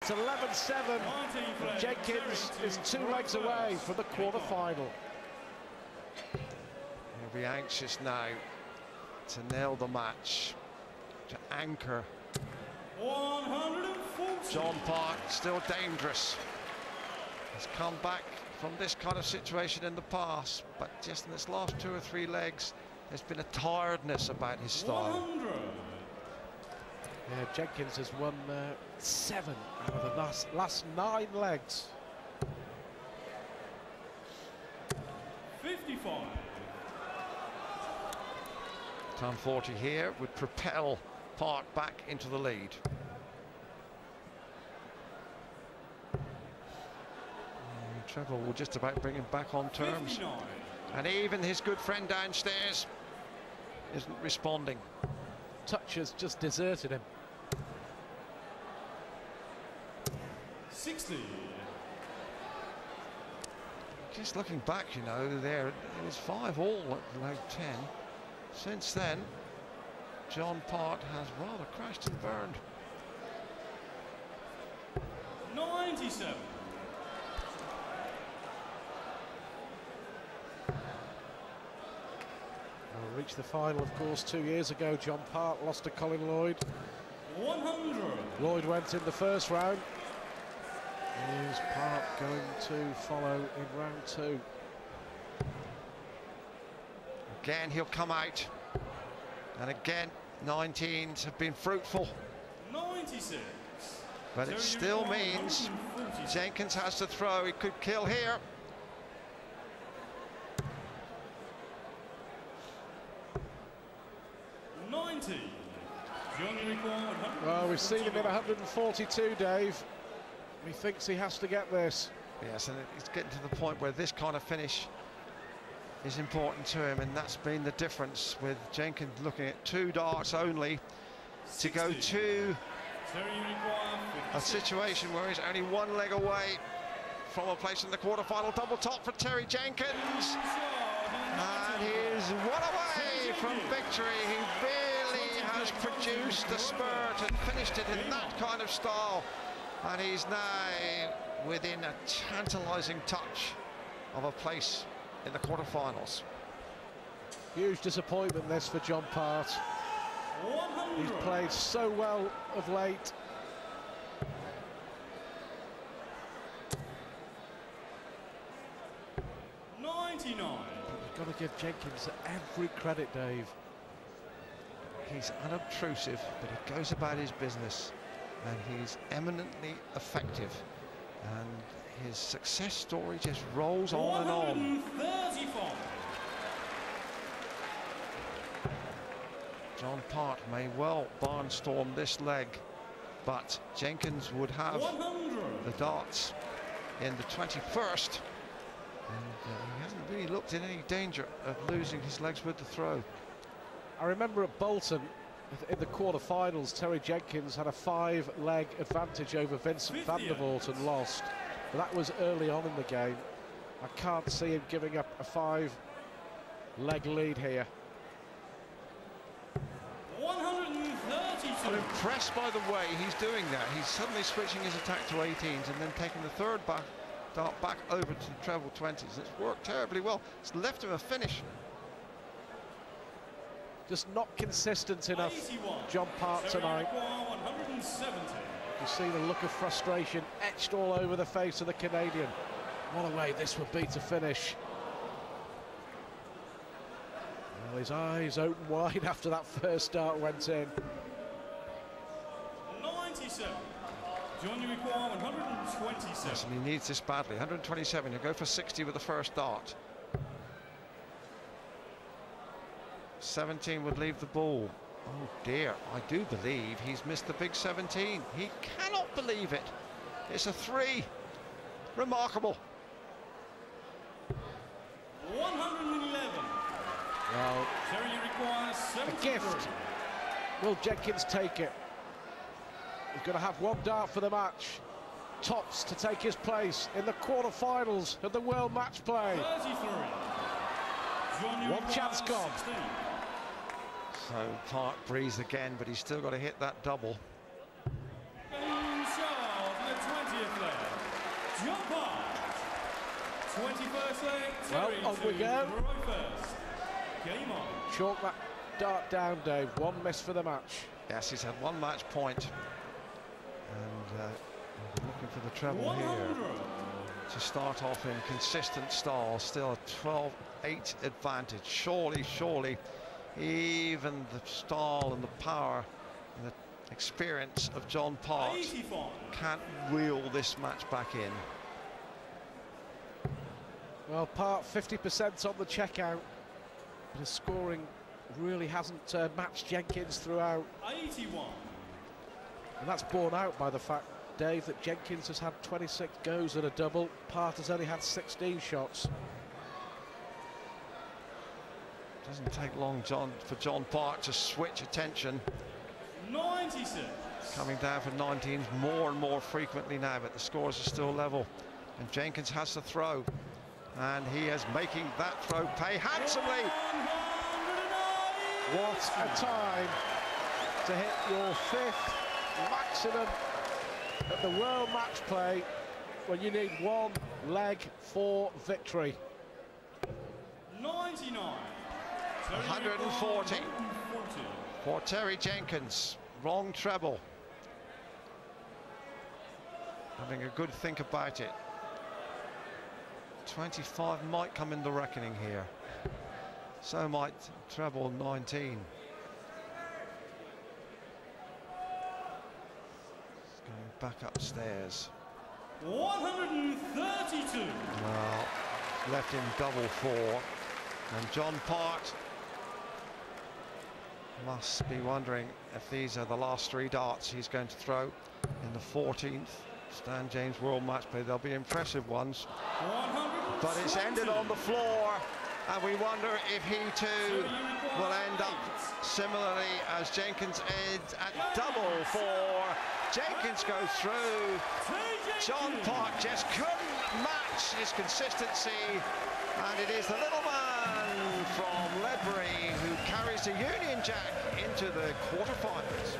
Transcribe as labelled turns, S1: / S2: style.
S1: It's 11-7. Jenkins is 2 legs away from the quarter-final.
S2: He'll be anxious now to nail the match, to anchor.
S3: 140.
S2: John Park still dangerous. He's come back from this kind of situation in the past, but just in this last 2 or 3 legs, there's been a tiredness about his style.
S3: 100.
S1: Yeah, Jenkins has won 7 out of the last 9 legs.
S3: 55.
S2: Time 40 here would propel Park back into the lead. Trevor will just about bring him back on terms.
S3: 59.
S2: And even his good friend downstairs isn't responding.
S1: Touch has just deserted him.
S3: 60.
S2: Just looking back, you know, there it was 5-all at leg 10. Since then, John Part has rather crashed and burned.
S3: 97.
S1: Reached the final, of course, 2 years ago. John Part lost to Colin Lloyd.
S3: 100.
S1: Lloyd went in the first round. Is Part going to follow in round 2?
S2: Again, he'll come out. And again, 19s have been fruitful.
S3: 96.
S2: But it still means Jenkins has to throw. He could kill here.
S1: Well, we've seen him in 142, Dave. He thinks he has to get this.
S2: Yes, and it's getting to the point where this kind of finish is important to him, and that's been the difference with Jenkins looking at 2 darts only to go to a situation where he's only 1 leg away from a place in the quarterfinal. Double top for Terry Jenkins, and he's 1 away from victory. He really has produced the spurt and finished it in that kind of style, and he's now within a tantalising touch of a place in the quarterfinals.
S1: Huge disappointment this for John Part.
S3: 100.
S1: He's played so well of late.
S3: $99.
S1: You've got to give Jenkins every credit, Dave.
S2: He's unobtrusive, but he goes about his business, and he's eminently effective, and his success story just rolls on and on.
S3: 135.
S2: John Part may well barnstorm this leg, but Jenkins would have
S3: 100.
S2: the darts in the 21st, and he hasn't really looked in any danger of losing his legs with the throw.
S1: I remember at Bolton in the quarter-finals, Terry Jenkins had a 5-leg advantage over Vincent van der Voort and lost. But that was early on in the game. I can't see him giving up a 5-leg lead here.
S3: 132.
S2: I'm impressed by the way he's doing that. He's suddenly switching his attack to 18s and then taking the third dart back over to the treble 20s. It's worked terribly well. It's left him a finish.
S1: Just not consistent enough,
S3: 81.
S1: John Part tonight.
S3: 170.
S1: You see the look of frustration etched all over the face of the Canadian. What a way this would be to finish. Well, his eyes open wide after that first dart went in.
S3: 97. John, you require 127.
S2: Yes, and he needs this badly. 127. He'll go for 60 with the first dart. 17 would leave the ball. Oh dear, I do believe he's missed the big 17. He cannot believe it. It's a 3. Remarkable.
S3: 111.
S1: Well,
S3: Terry, you require 73.
S1: a gift. Will Jenkins take it? He's going to have 1 dart for the match. Tops to take his place in the quarter-finals of the World Matchplay.
S3: 33. John, you
S1: 1 chance gone.
S3: 16.
S2: So Park breathes again, but he's still got to hit that double.
S3: Game shot, 21st leg,
S1: Well,
S3: Terry
S1: on we
S3: to
S1: go.
S3: throw first. Game on.
S1: Chalk that dart down, Dave. One miss for the match.
S2: Yes, he's had one match point. And looking for the treble
S3: 100.
S2: here to start off in consistent style. Still a 12-8 advantage. Surely, even the style and the power and the experience of John Park
S3: 85.
S2: can't reel this match back in.
S1: Well, Part 50% on the checkout, but his scoring really hasn't matched Jenkins throughout.
S3: 81.
S1: And that's borne out by the fact, Dave, that Jenkins has had 26 goes at a double. Part has only had 16 shots.
S2: Doesn't take long, for John Park to switch attention.
S3: 96.
S2: Coming down for 19s more and more frequently now, but the scores are still level. And Jenkins has to throw. And he is making that throw pay handsomely.
S3: 109.
S1: What a time to hit your 5th maximum at the World Match Play when you need one leg for victory.
S3: 99.
S2: 140 for Terry Jenkins. Wrong treble. Having a good think about it. 25 might come in the reckoning here. So might treble 19. Going back upstairs.
S3: 132.
S2: Well, left in double 4. And John Park must be wondering if these are the last 3 darts he's going to throw in the 14th Stan James World Match Play. They'll be impressive ones.
S3: 120.
S2: But it's ended on the floor, and we wonder if he too will end up similarly as Jenkins ends at double 4. Jenkins goes through. John Park just couldn't match his consistency, and it is the little man from Ledbury who carries the Union Jack into the quarterfinals.